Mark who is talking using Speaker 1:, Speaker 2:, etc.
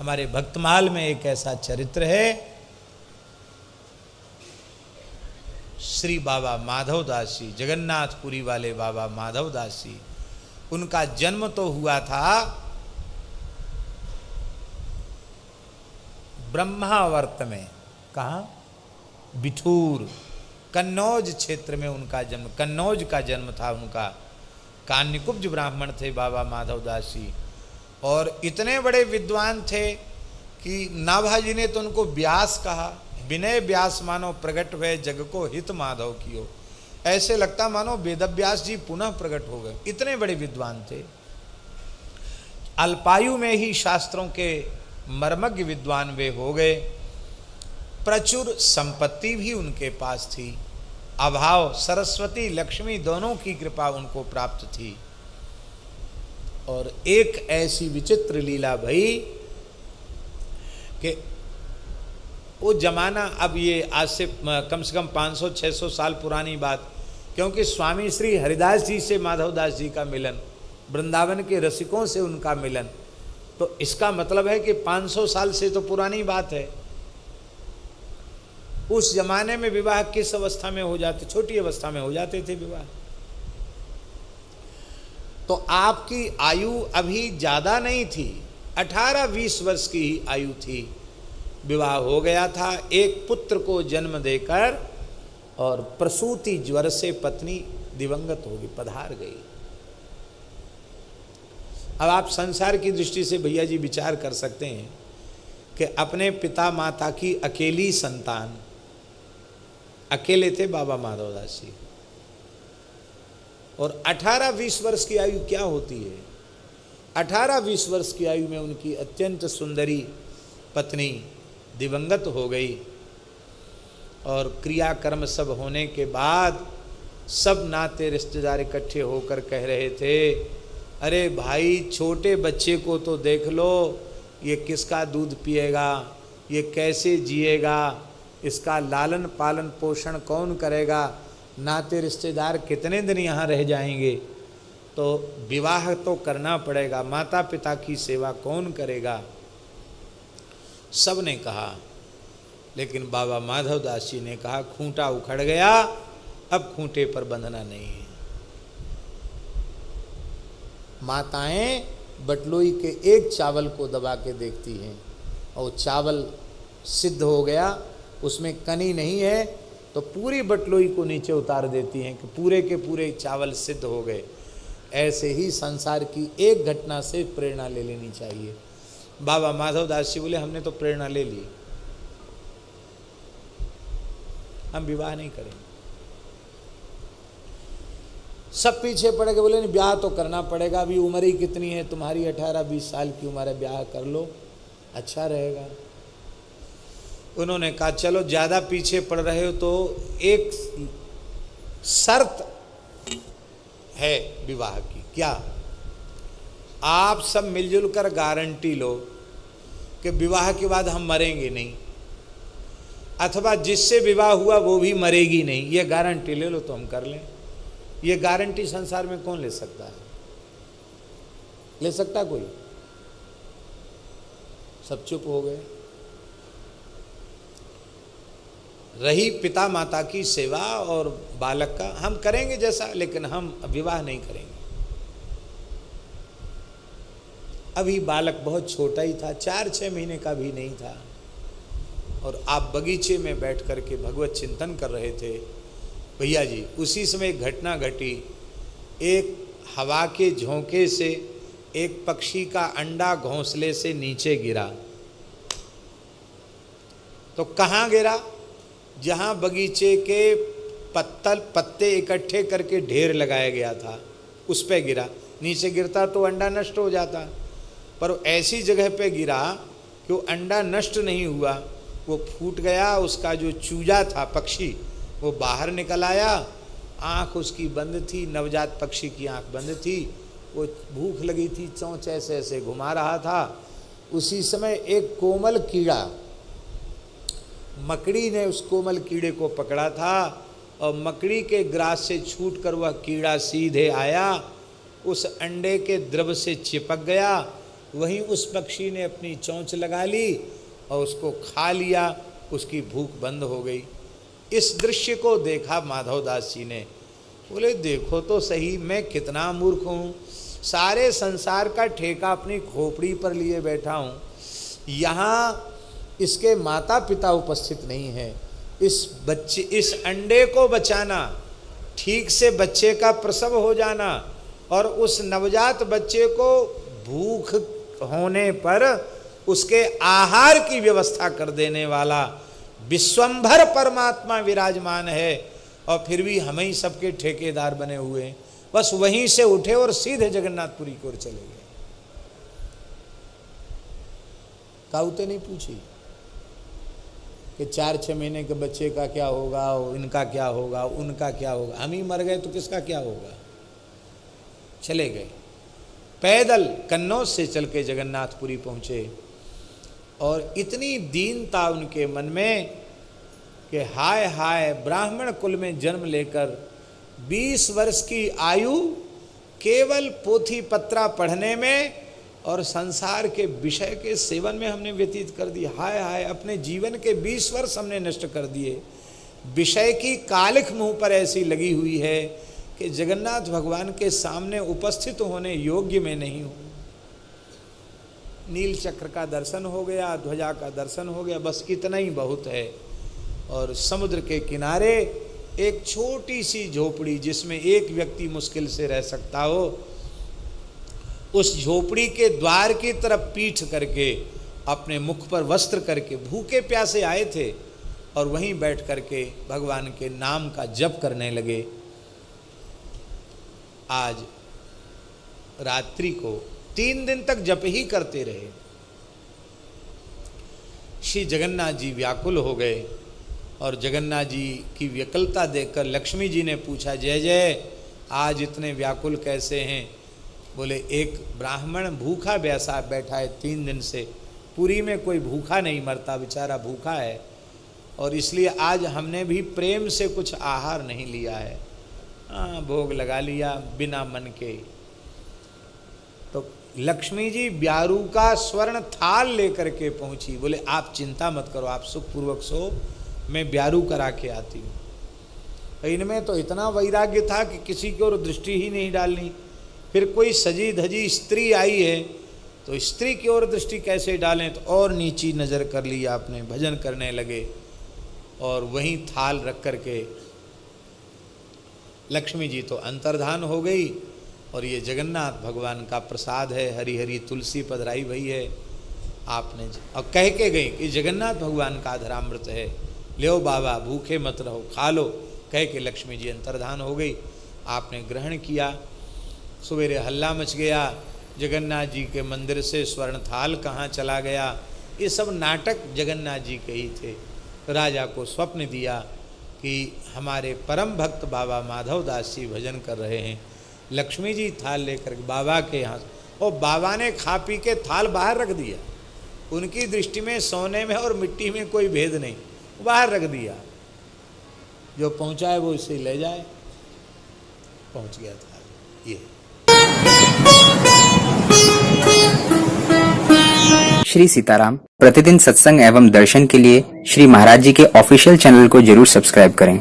Speaker 1: हमारे भक्तमाल में एक ऐसा चरित्र है, श्री बाबा माधवदास जी, जगन्नाथपुरी वाले बाबा माधवदास जी। उनका जन्म तो हुआ था ब्रह्मावर्त में, कहाँ, बिठूर, कन्नौज क्षेत्र में उनका जन्म, कन्नौज का जन्म था उनका। कान्यकुब्ज ब्राह्मण थे बाबा माधवदास जी, और इतने बड़े विद्वान थे कि नाभाजी ने तो उनको व्यास कहा। विनय व्यास मानो प्रगट हुए, जग को हित माधव कियो। ऐसे लगता मानो वेदव्यास जी पुनः प्रकट हो गए, इतने बड़े विद्वान थे। अल्पायु में ही शास्त्रों के मर्मज्ञ विद्वान वे हो गए। प्रचुर संपत्ति भी उनके पास थी, अभाव, सरस्वती लक्ष्मी दोनों की कृपा उनको प्राप्त थी। और एक ऐसी विचित्र लीला भई कि वो जमाना, अब ये आज से कम 500-600 साल पुरानी बात, क्योंकि स्वामी श्री हरिदास जी से माधवदास जी का मिलन, वृंदावन के रसिकों से उनका मिलन, तो इसका मतलब है कि 500 साल से तो पुरानी बात है। उस जमाने में विवाह किस अवस्था में हो जाते, छोटी अवस्था में हो जाते थे विवाह। तो आपकी आयु अभी ज्यादा नहीं थी, 18-20 वर्ष की ही आयु थी। विवाह हो गया था, एक पुत्र को जन्म देकर, और प्रसूति ज्वर से पत्नी दिवंगत होगी, पधार गई। अब आप संसार की दृष्टि से भैया जी विचार कर सकते हैं कि अपने पिता माता की अकेली संतान, अकेले थे बाबा माधवदास जी, और 18-20 वर्ष की आयु क्या होती है। 18-20 वर्ष की आयु में उनकी अत्यंत सुंदरी पत्नी दिवंगत हो गई। और क्रियाकर्म सब होने के बाद सब नाते रिश्तेदार इकट्ठे होकर कह रहे थे, अरे भाई छोटे बच्चे को तो देख लो, ये किसका दूध पिएगा, ये कैसे जिएगा, इसका लालन पालन पोषण कौन करेगा, नाते रिश्तेदार कितने दिन यहाँ रह जाएंगे, तो विवाह तो करना पड़ेगा, माता पिता की सेवा कौन करेगा। सब ने कहा, लेकिन बाबा माधवदास जी ने कहा, खूंटा उखड़ गया, अब खूंटे पर बंधना नहीं है। माताएं बटलोई के एक चावल को दबा के देखती हैं, और चावल सिद्ध हो गया, उसमें कनी नहीं है, तो पूरी बटलोई को नीचे उतार देती हैं कि पूरे के पूरे चावल सिद्ध हो गए। ऐसे ही संसार की एक घटना से प्रेरणा ले लेनी चाहिए। बाबा माधवदास जी बोले, हमने तो प्रेरणा ले ली, हम विवाह नहीं करेंगे। सब पीछे पड़ गए, बोले नहीं ब्याह तो करना पड़ेगा, अभी उम्र ही कितनी है तुम्हारी, 18-20 साल की उम्र है, ब्याह कर लो, अच्छा रहेगा। उन्होंने कहा चलो ज़्यादा पीछे पड़ रहे हो तो एक शर्त है विवाह की। क्या? आप सब मिलजुल कर गारंटी लो कि विवाह के बाद हम मरेंगे नहीं, अथवा जिससे विवाह हुआ वो भी मरेगी नहीं, ये गारंटी ले लो तो हम कर लें। ये गारंटी संसार में कौन ले सकता है? ले सकता कोई? सब चुप हो गए। रही पिता माता की सेवा और बालक का, हम करेंगे जैसा, लेकिन हम विवाह नहीं करेंगे। अभी बालक बहुत छोटा ही था, 4-6 महीने का भी नहीं था, और आप बगीचे में बैठ कर के भगवत चिंतन कर रहे थे। भैया जी उसी समय एक घटना घटी। एक हवा के झोंके से एक पक्षी का अंडा घोंसले से नीचे गिरा। तो कहाँ गिरा? जहाँ बगीचे के पत्ते इकट्ठे करके ढेर लगाया गया था, उस पे गिरा। नीचे गिरता तो अंडा नष्ट हो जाता, पर ऐसी जगह पे गिरा कि वो अंडा नष्ट नहीं हुआ, वो फूट गया। उसका जो चूजा था पक्षी, वो बाहर निकल आया, आँख उसकी बंद थी, नवजात पक्षी की आँख बंद थी, वो भूख लगी थी, चोंच ऐसे ऐसे घुमा रहा था। उसी समय एक कोमल कीड़ा, मकड़ी ने उस कोमल कीड़े को पकड़ा था, और मकड़ी के ग्रास से छूट कर वह कीड़ा सीधे आया, उस अंडे के द्रव से चिपक गया, वहीं उस पक्षी ने अपनी चोंच लगा ली और उसको खा लिया, उसकी भूख बंद हो गई। इस दृश्य को देखा माधवदास जी ने, बोले देखो तो सही मैं कितना मूर्ख हूँ, सारे संसार का ठेका अपनी खोपड़ी पर लिए बैठा हूँ, यहाँ इसके माता पिता उपस्थित नहीं है, इस अंडे को बचाना, ठीक से बच्चे का प्रसव हो जाना और उस नवजात बच्चे को भूख होने पर उसके आहार की व्यवस्था कर देने वाला विश्वंभर परमात्मा विराजमान है, और फिर भी हम ही सबके ठेकेदार बने हुए हैं। बस वहीं से उठे और सीधे जगन्नाथपुरी की ओर चले गए। काउते नहीं पूछी कि 4-6 महीने के बच्चे का क्या होगा, इनका क्या होगा, उनका क्या होगा, हम ही मर गए तो किसका क्या होगा। चले गए, पैदल कन्नौज से चल के जगन्नाथपुरी पहुँचे, और इतनी दीनता उनके मन में कि हाय हाय, ब्राह्मण कुल में जन्म लेकर 20 वर्ष की आयु केवल पोथी पत्रा पढ़ने में और संसार के विषय के सेवन में हमने व्यतीत कर दी। हाय हाय, अपने जीवन के 20 वर्ष हमने नष्ट कर दिए। विषय की कालिख मुंह पर ऐसी लगी हुई है कि जगन्नाथ भगवान के सामने उपस्थित होने योग्य में नहीं हूँ। नील चक्र का दर्शन हो गया, ध्वजा का दर्शन हो गया, बस इतना ही बहुत है। और समुद्र के किनारे एक छोटी सी झोपड़ी जिसमें एक व्यक्ति मुश्किल से रह सकता हो, उस झोपड़ी के द्वार की तरफ पीठ करके अपने मुख पर वस्त्र करके भूखे प्यासे आए थे, और वहीं बैठ करके भगवान के नाम का जप करने लगे। आज रात्रि को 3 दिन तक जप ही करते रहे। श्री जगन्नाथ जी व्याकुल हो गए, और जगन्नाथ जी की व्याकुलता देखकर लक्ष्मी जी ने पूछा, जय जय आज इतने व्याकुल कैसे हैं? बोले एक ब्राह्मण भूखा बैसा बैठा है 3 दिन से, पुरी में कोई भूखा नहीं मरता, बेचारा भूखा है, और इसलिए आज हमने भी प्रेम से कुछ आहार नहीं लिया है। हाँ, भोग लगा लिया बिना मन के। तो लक्ष्मी जी ब्यारू का स्वर्ण थाल लेकर के पहुंची, बोले आप चिंता मत करो, आप सुखपूर्वक सो, मैं ब्यारू करा के आती हूँ। इनमें तो इतना वैराग्य था कि किसी की ओर दृष्टि ही नहीं डालनी। फिर कोई सजी धजी स्त्री आई है तो स्त्री की ओर दृष्टि कैसे डालें, तो और नीची नज़र कर ली आपने, भजन करने लगे, और वहीं थाल रख कर के लक्ष्मी जी तो अंतर्धान हो गई। और ये जगन्नाथ भगवान का प्रसाद है, हरी हरी तुलसी पधराई भई है आपने, और कह के गई कि जगन्नाथ भगवान का अधरामृत है, लो बाबा भूखे मत रहो, खा लो, कह के लक्ष्मी जी अंतर्धान हो गई। आपने ग्रहण किया। सवेरे हल्ला मच गया, जगन्नाथ जी के मंदिर से स्वर्ण थाल कहाँ चला गया। ये सब नाटक जगन्नाथ जी के ही थे। राजा को स्वप्न दिया कि हमारे परम भक्त बाबा माधवदास जी भजन कर रहे हैं। लक्ष्मी जी थाल लेकर बाबा के यहाँ, और बाबा ने खा पी के थाल बाहर रख दिया। उनकी दृष्टि में सोने में और मिट्टी में कोई भेद नहीं, बाहर रख दिया, जो पहुँचा है वो इसे ले जाए। पहुँच गया थाल। ये
Speaker 2: श्री सीताराम प्रतिदिन सत्संग एवं दर्शन के लिए श्री महाराज जी के ऑफिशियल चैनल को जरूर सब्सक्राइब करें।